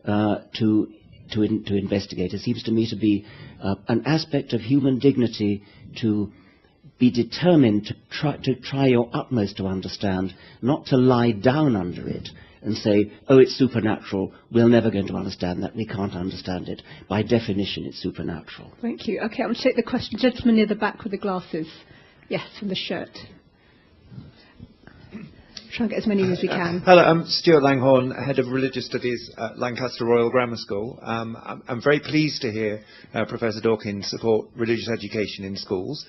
to investigate. It seems to me to be an aspect of human dignity to be determined to try your utmost to understand, not to lie down under it and say, oh, it's supernatural, we're never going to understand that, we can't understand it. By definition, it's supernatural. Thank you. Okay, I'm going to take the question. Gentleman near the back with the glasses. Yes, from the shirt. Try and get as many as we can. Hello, I'm Stuart Langhorne, Head of Religious Studies at Lancaster Royal Grammar School. I'm very pleased to hear Professor Dawkins support religious education in schools.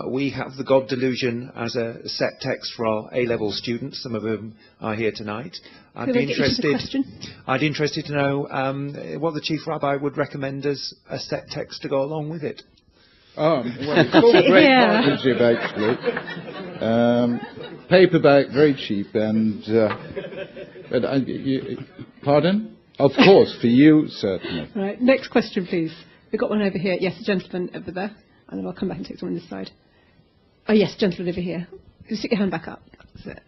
We have the God delusion as a set text for our A-level students, some of whom are here tonight. I'd be interested to know what the Chief Rabbi would recommend as a set text to go along with it. Well, it's all a great partnership, actually. Paperback, very cheap, and pardon? Of course, for you, certainly. Right, next question, please. We've got one over here. Yes, the gentleman over there. And then I'll come back and take someone this side. Oh yes, gentleman over here. Just stick your hand back up. That's it.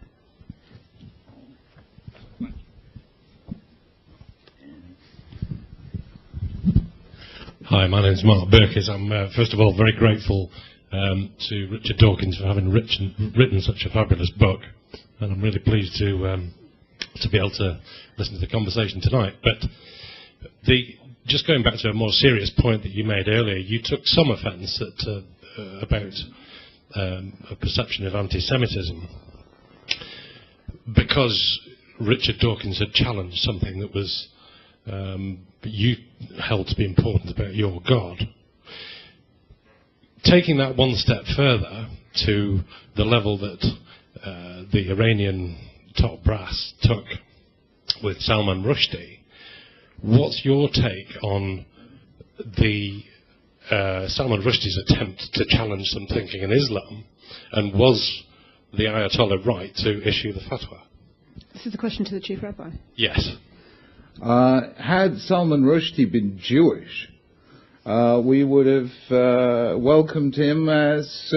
Hi, my name is Mark Burkes. I'm, first of all, very grateful to Richard Dawkins for having written such a fabulous book, and I'm really pleased to be able to listen to the conversation tonight. But just going back to a more serious point that you made earlier, you took some offence about a perception of anti-Semitism because Richard Dawkins had challenged something that was you held to be important about your God. Taking that one step further to the level that the Iranian top brass took with Salman Rushdie, what's your take on the Salman Rushdie's attempt to challenge some thinking in Islam, and was the Ayatollah right to issue the fatwa? This is a question to the Chief Rabbi. Yes. Had Salman Rushdie been Jewish, we would have welcomed him as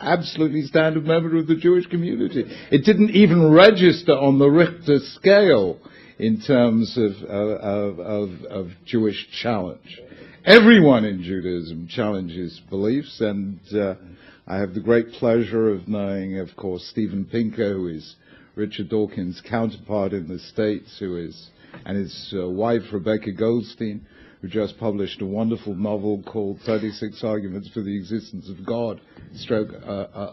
absolutely standard member of the Jewish community. It didn't even register on the Richter scale in terms of Jewish challenge. Everyone in Judaism challenges beliefs, and I have the great pleasure of knowing, of course, Stephen Pinker, who is Richard Dawkins' counterpart in the States, and his wife, Rebecca Goldstein, who just published a wonderful novel called 36 Arguments for the Existence of God,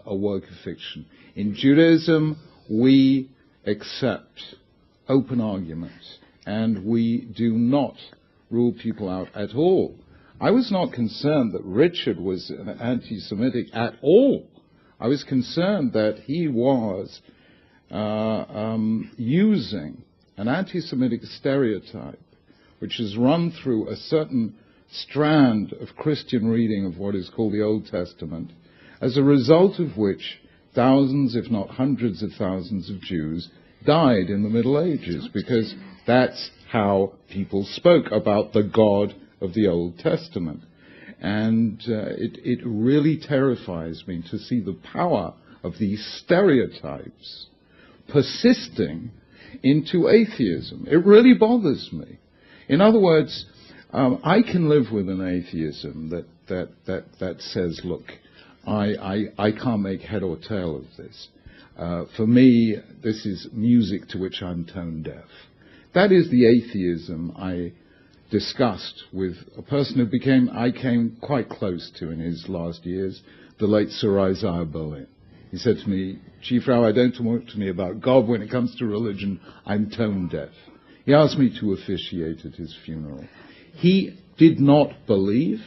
a work of fiction. In Judaism, we accept open arguments, and we do not rule people out at all. I was not concerned that Richard was anti-Semitic at all. I was concerned that he was using an anti-Semitic stereotype which has run through a certain strand of Christian reading of what is called the Old Testament, as a result of which thousands, if not hundreds of thousands of Jews died in the Middle Ages, because that's how people spoke about the God of the Old Testament. And it really terrifies me to see the power of these stereotypes persisting into atheism. It really bothers me. In other words, I can live with an atheism that says, look, I can't make head or tail of this. For me, this is music to which I'm tone deaf. That is the atheism I discussed with a person who I came quite close to in his last years, the late Sir Isaiah Berlin. He said to me, Chief Rabbi, don't talk to me about God. When it comes to religion, I'm tone deaf. He asked me to officiate at his funeral. He did not believe,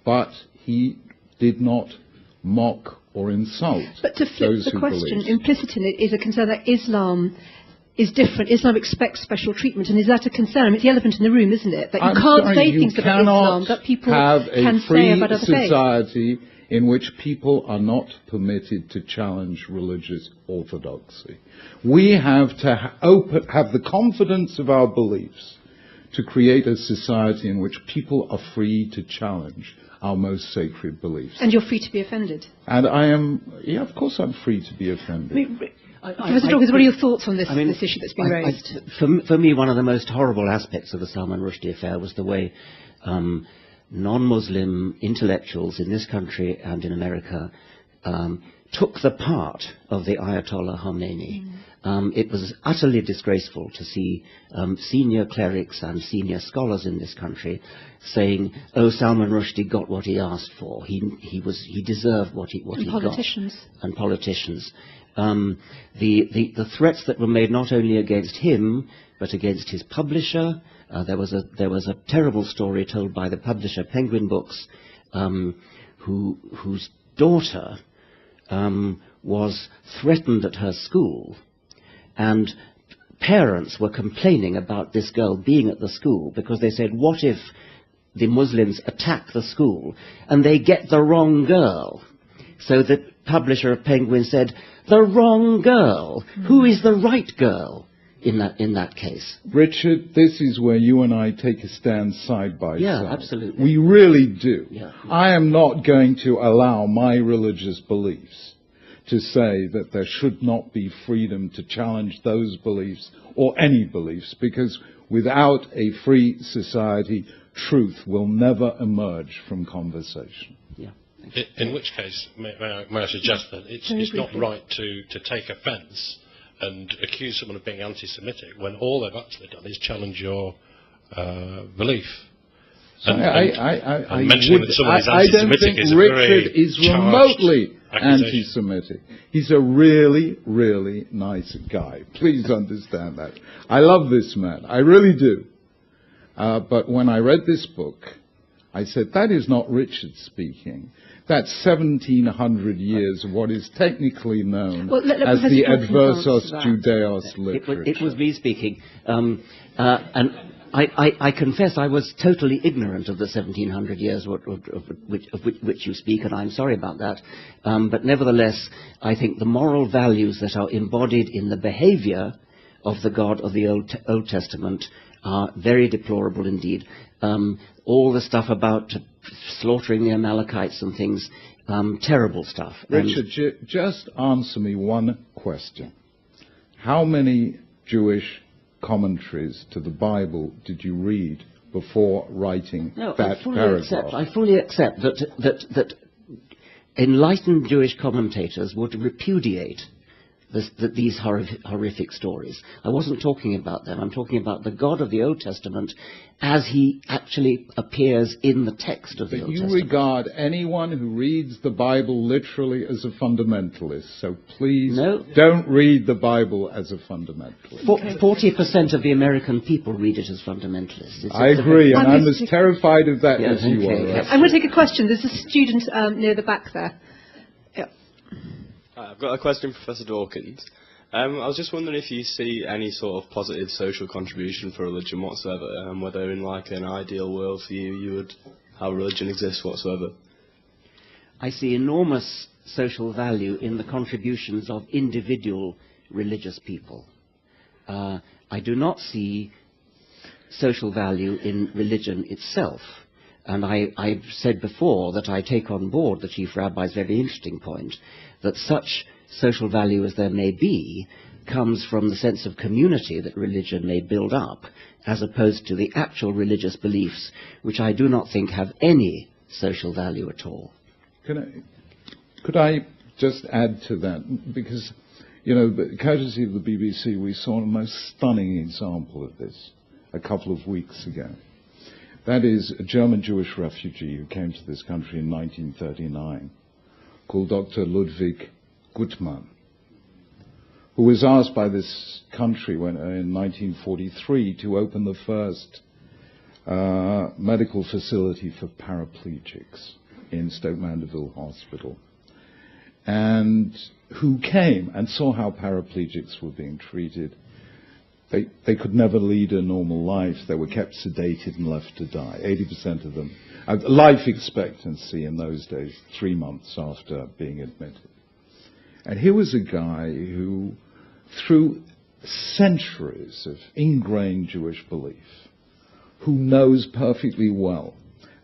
but he did not mock or insult But to flip those the who question, believe. implicit in it is a concern that Islam is different. Islam expects special treatment, and is that a concern? I mean, it's the elephant in the room, isn't it? That you can't say things about Islam that people can say about other faiths. Have a free society in which people are not permitted to challenge religious orthodoxy. We have to have the confidence of our beliefs to create a society in which people are free to challenge our most sacred beliefs. And you're free to be offended. And I am, yeah, of course I'm free to be offended. Professor Dawkins, what are your thoughts on this issue that's been raised? For me, one of the most horrible aspects of the Salman Rushdie affair was the way non-Muslim intellectuals in this country and in America took the part of the Ayatollah Khomeini. It was utterly disgraceful to see senior clerics and senior scholars in this country saying, "Oh, Salman Rushdie got what he asked for. He deserved what he got." And politicians. The threats that were made not only against him but against his publisher. There was a terrible story told by the publisher Penguin Books, whose daughter was threatened at her school, and parents were complaining about this girl being at the school because they said, what if the Muslims attack the school and they get the wrong girl? So the publisher of Penguin said, the wrong girl? Who is the right girl? in that case. Richard, this is where you and I take a stand side by Yeah, side. absolutely. We really do. Yeah. I am not going to allow my religious beliefs to say that there should not be freedom to challenge those beliefs or any beliefs, because without a free society, truth will never emerge from conversation. Yeah. In which case, may I suggest that it's not right to take offence and accuse someone of being anti-Semitic when all they've actually done is challenge your belief. And mentioning that someone is anti-Semitic is a very Richard is remotely anti-Semitic. He's a really, really nice guy. Please understand that. I love this man. I really do. But when I read this book, I said, that is not Richard speaking. That's 1,700 years of what is technically known as the Adversos Judaeos literature. It was me speaking. And I confess I was totally ignorant of the 1,700 years of which you speak, and I'm sorry about that. But nevertheless, I think the moral values that are embodied in the behavior of the God of the Old Testament are very deplorable indeed. All the stuff about slaughtering the Amalekites and things, terrible stuff. Richard, just answer me one question. How many Jewish commentaries to the Bible did you read before writing that paragraph? I fully accept that enlightened Jewish commentators would repudiate these horrific stories. I wasn't talking about them. I'm talking about the God of the Old Testament as he actually appears in the text of the Old Testament. You regard anyone who reads the Bible literally as a fundamentalist, so please don't read the Bible as a fundamentalist. 40% of the American people read it as fundamentalists. I agree, and I'm as terrified of that as you are. I'm going to take a question. There's a student near the back there. I've got a question for Professor Dawkins. I was just wondering if you see any sort of positive social contribution for religion whatsoever, whether in like an ideal world for you, you would have religion exist whatsoever. I see enormous social value in the contributions of individual religious people. I do not see social value in religion itself. And I've said before that I take on board the Chief Rabbi's very interesting point that such social value as there may be comes from the sense of community that religion may build up, as opposed to the actual religious beliefs, which I do not think have any social value at all. Could I just add to that? Because, you know, courtesy of the BBC, we saw a most stunning example of this a couple of weeks ago. That is a German Jewish refugee who came to this country in 1939, called Dr. Ludwig Guttmann, who was asked by this country in 1943 to open the first medical facility for paraplegics in Stoke Mandeville Hospital, and who came and saw how paraplegics were being treated. They could never lead a normal life. They were kept sedated and left to die. 80% of them. Life expectancy in those days, 3 months after being admitted. And here was a guy who, through centuries of ingrained Jewish belief, who knows perfectly well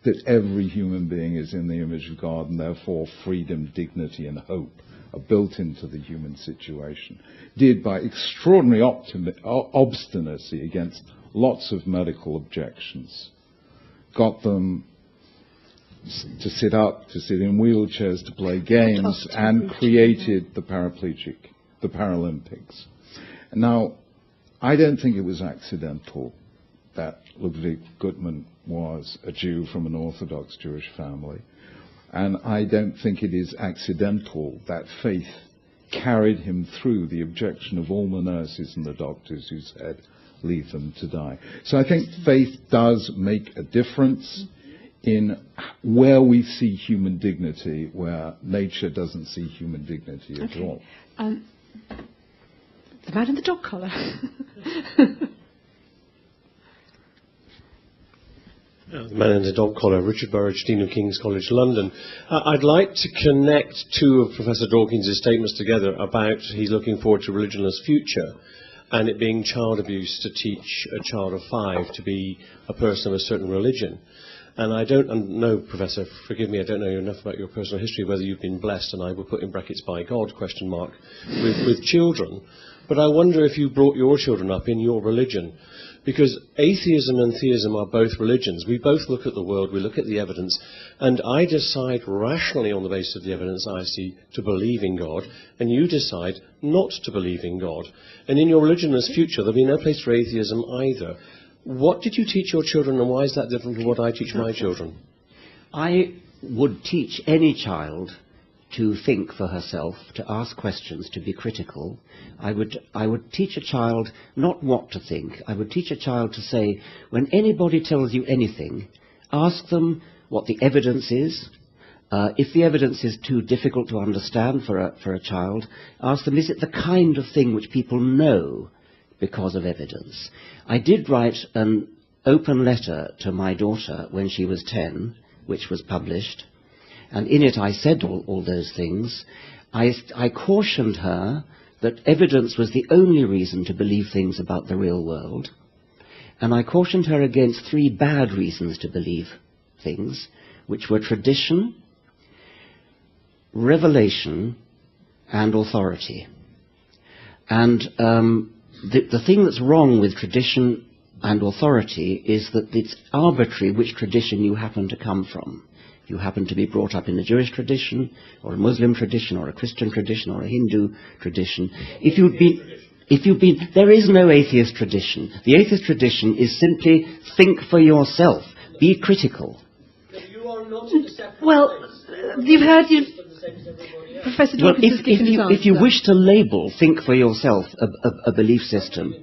that every human being is in the image of God and therefore freedom, dignity and hope are built into the human situation, did by extraordinary obstinacy against lots of medical objections, got them to sit up, to sit in wheelchairs, to play games, and created the Paralympics. Now, I don't think it was accidental that Ludwig Guttmann was a Jew from an Orthodox Jewish family. And I don't think it is accidental that faith carried him through the objection of all the nurses and the doctors who said, leave them to die. So I think faith does make a difference in where we see human dignity, where nature doesn't see human dignity at all. The man in the dog collar. The man in the dog collar, Richard Burridge, Dean of King's College London. I'd like to connect two of Professor Dawkins' statements together about he's looking forward to religionless future. and it being child abuse to teach a child of 5 to be a person of a certain religion. And I don't know, Professor, forgive me, I don't know enough about your personal history, whether you've been blessed, and I will put in brackets by God, question mark, with children. But I wonder if you brought your children up in your religion. Because atheism and theism are both religions. We both look at the world, we look at the evidence, and I decide rationally on the basis of the evidence I see to believe in God, and you decide not to believe in God. And in your religionless future, there'll be no place for atheism either. What did you teach your children, and why is that different from what I teach my children? I would teach any child to think for herself, to ask questions, to be critical. I would teach a child not what to think. I would teach a child to say, when anybody tells you anything, ask them what the evidence is. If the evidence is too difficult to understand for a child, ask them, is it the kind of thing which people know because of evidence? I did write an open letter to my daughter when she was 10, which was published. And in it I said all those things. I cautioned her that evidence was the only reason to believe things about the real world. And I cautioned her against 3 bad reasons to believe things, which were tradition, revelation, and authority. And the thing that's wrong with tradition and authority is that it's arbitrary which tradition you happen to come from. You happen to be brought up in a Jewish tradition, or a Muslim tradition, or a Christian tradition, or a Hindu tradition. If you've been, there is no atheist tradition. The atheist tradition is simply think for yourself, be critical. You are not in a separate Well, you've heard, Professor Dawkins has given his answer. If you wish to label think for yourself a belief system,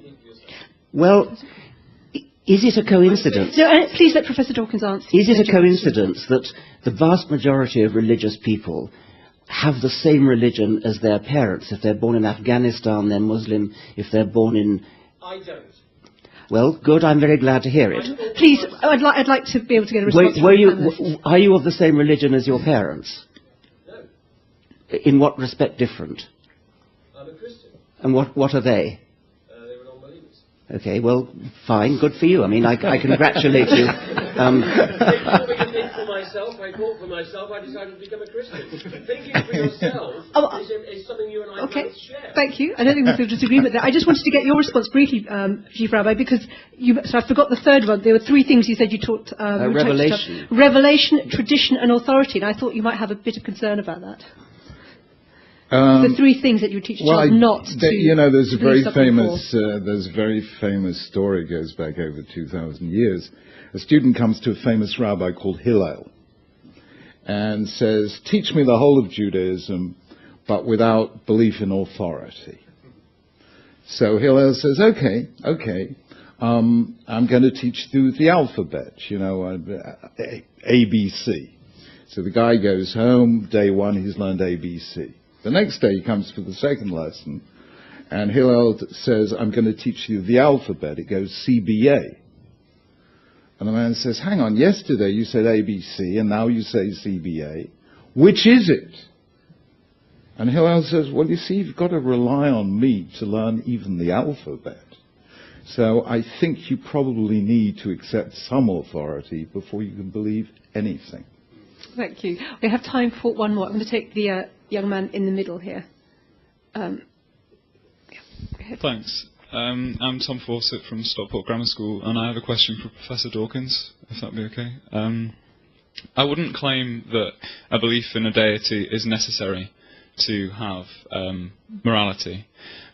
well, is it a coincidence? No, please let Professor Dawkins answer. Is it a coincidence that the vast majority of religious people have the same religion as their parents? If they're born in Afghanistan, they're Muslim. If they're born in... I don't. Well, good, I'm very glad to hear it. Please, I'd like to be able to get a response from the panelists. Are you of the same religion as your parents? No. In what respect different? I'm a Christian. And what are they? They were non-believers. Okay, well, fine, good for you. I mean, I congratulate you. I thought for myself, I decided to become a Christian. Thinking for yourself is something you and I both share. Thank you. I don't think there's a disagreement there. I just wanted to get your response briefly, Chief Rabbi, because so I forgot the third one. There were 3 things you said you taught. Revelation. Revelation, tradition, and authority. And I thought you might have a bit of concern about that. The 3 things that you teach a child not to. You know, there's a very famous. very famous story, goes back over 2,000 years. A student comes to a famous rabbi called Hillel and says, teach me the whole of Judaism, but without belief in authority. So Hillel says, okay, I'm going to teach you the alphabet, you know, ABC. So the guy goes home, day 1, he's learned ABC. The next day he comes for the second lesson, and Hillel says, I'm going to teach you the alphabet. It goes CBA. And the man says, hang on, yesterday you said ABC, and now you say CBA. Which is it? And Hillel says, well, you see, you've got to rely on me to learn even the alphabet. So I think you probably need to accept some authority before you can believe anything. Thank you. We have time for one more. I'm going to take the young man in the middle here. Go ahead. Thanks. I'm Tom Fawcett from Stockport Grammar School, and I have a question for Professor Dawkins, if that would be okay. I wouldn't claim that a belief in a deity is necessary to have morality.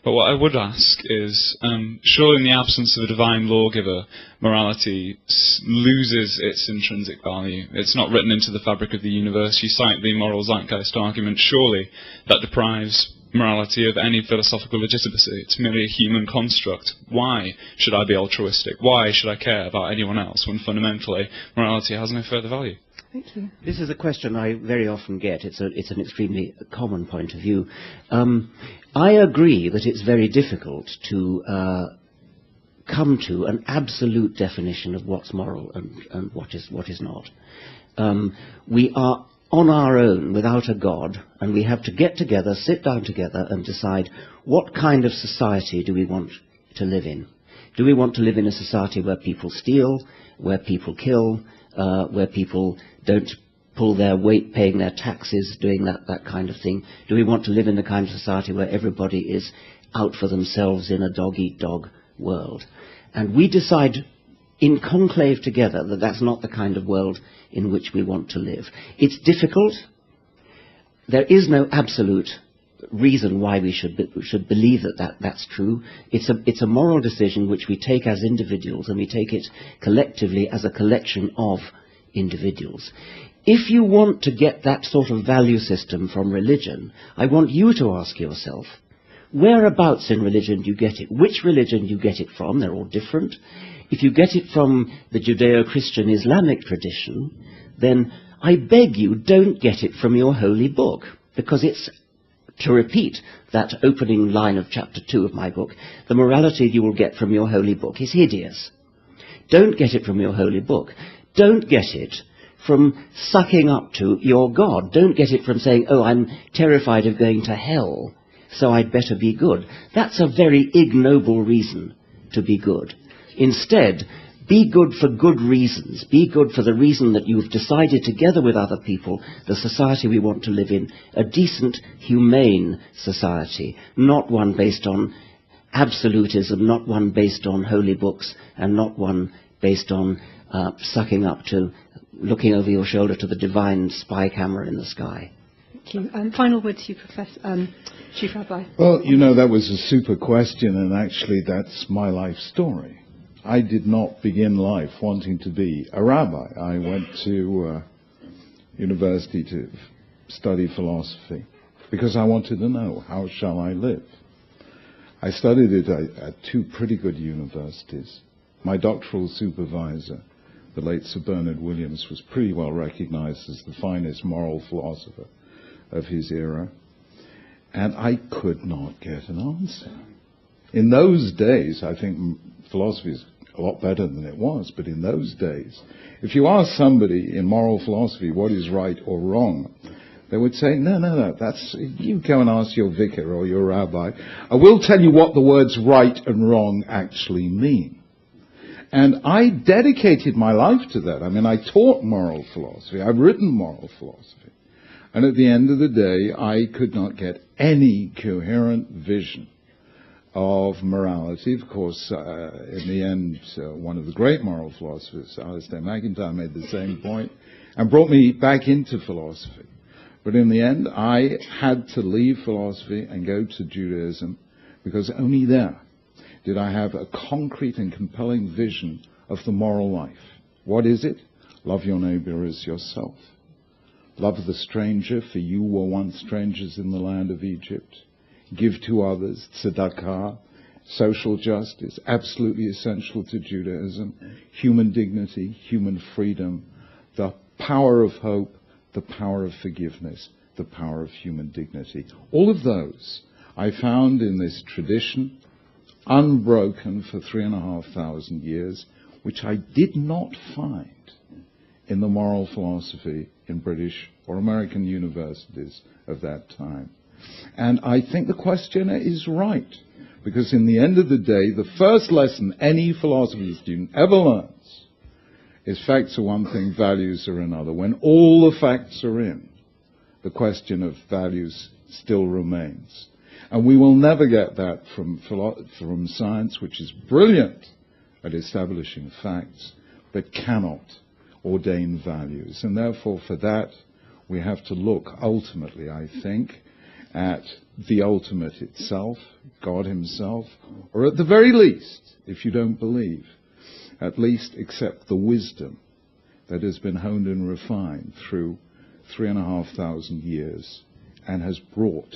But what I would ask is, surely in the absence of a divine lawgiver, morality loses its intrinsic value. It's not written into the fabric of the universe. You cite the moral zeitgeist argument. Surely that deprives morality of any philosophical legitimacy. It's merely a human construct. Why should I be altruistic? Why should I care about anyone else when fundamentally morality has no further value? Thank you. This is a question I very often get. It's an extremely common point of view. I agree that it's very difficult to come to an absolute definition of what's moral and what is not. We are on our own without a God, and we have to get together, sit down together and decide what kind of society do we want to live in? Do we want to live in a society where people steal, where people kill, where people don't pull their weight paying their taxes, doing that kind of thing? Do we want to live in the kind of society where everybody is out for themselves in a dog-eat-dog world? And we decide in conclave together that that's not the kind of world in which we want to live. It's difficult. There is no absolute reason why we should believe that's true. It's a moral decision which we take as individuals, and we take it collectively as a collection of individuals. If you want to get that sort of value system from religion, I want you to ask yourself, whereabouts in religion do you get it? Which religion do you get it from? They're all different. If you get it from the Judeo-Christian Islamic tradition, then I beg you, don't get it from your holy book, because it's, to repeat that opening line of chapter 2 of my book, the morality you will get from your holy book is hideous. Don't get it from your holy book. Don't get it from sucking up to your God. Don't get it from saying, oh, I'm terrified of going to hell, so I'd better be good. That's a very ignoble reason to be good. Instead, be good for good reasons. Be good for the reason that you've decided together with other people the society we want to live in, a decent, humane society, not one based on absolutism, not one based on holy books, and not one based on sucking up to looking over your shoulder to the divine spy camera in the sky. Thank you. Final word to you, Professor, Chief Rabbi. Well, you know, that was a super question, and actually that's my life story. I did not begin life wanting to be a rabbi. I went to university to study philosophy because I wanted to know, how shall I live? I studied it at two pretty good universities. My doctoral supervisor, the late Sir Bernard Williams, was pretty well recognized as the finest moral philosopher of his era. And I could not get an answer. In those days, I think philosophy is a lot better than it was, but in those days, if you ask somebody in moral philosophy what is right or wrong, they would say, no, that's, you go and ask your vicar or your rabbi. I will tell you what the words right and wrong actually mean. And I dedicated my life to that. I mean, I taught moral philosophy. I've written moral philosophy. And at the end of the day, I could not get any coherent vision of morality. Of course, in the end, one of the great moral philosophers, Alistair MacIntyre, made the same point and brought me back into philosophy. But in the end, I had to leave philosophy and go to Judaism, because only there did I have a concrete and compelling vision of the moral life. What is it? Love your neighbor as yourself. Love the stranger, for you were once strangers in the land of Egypt. Give to others, tzedakah, social justice, absolutely essential to Judaism, human dignity, human freedom, the power of hope, the power of forgiveness, the power of human dignity. All of those I found in this tradition, unbroken for 3,500 years, which I did not find in the moral philosophy in British or American universities of that time. And I think the questioner is right, because in the end of the day, the first lesson any philosophy student ever learns is facts are one thing, values are another. When all the facts are in, the question of values still remains. And we will never get that from science, which is brilliant at establishing facts, but cannot ordain values. And therefore, for that, we have to look ultimately, I think, at the ultimate itself, God himself, or at the very least, if you don't believe, at least accept the wisdom that has been honed and refined through 3,500 years and has brought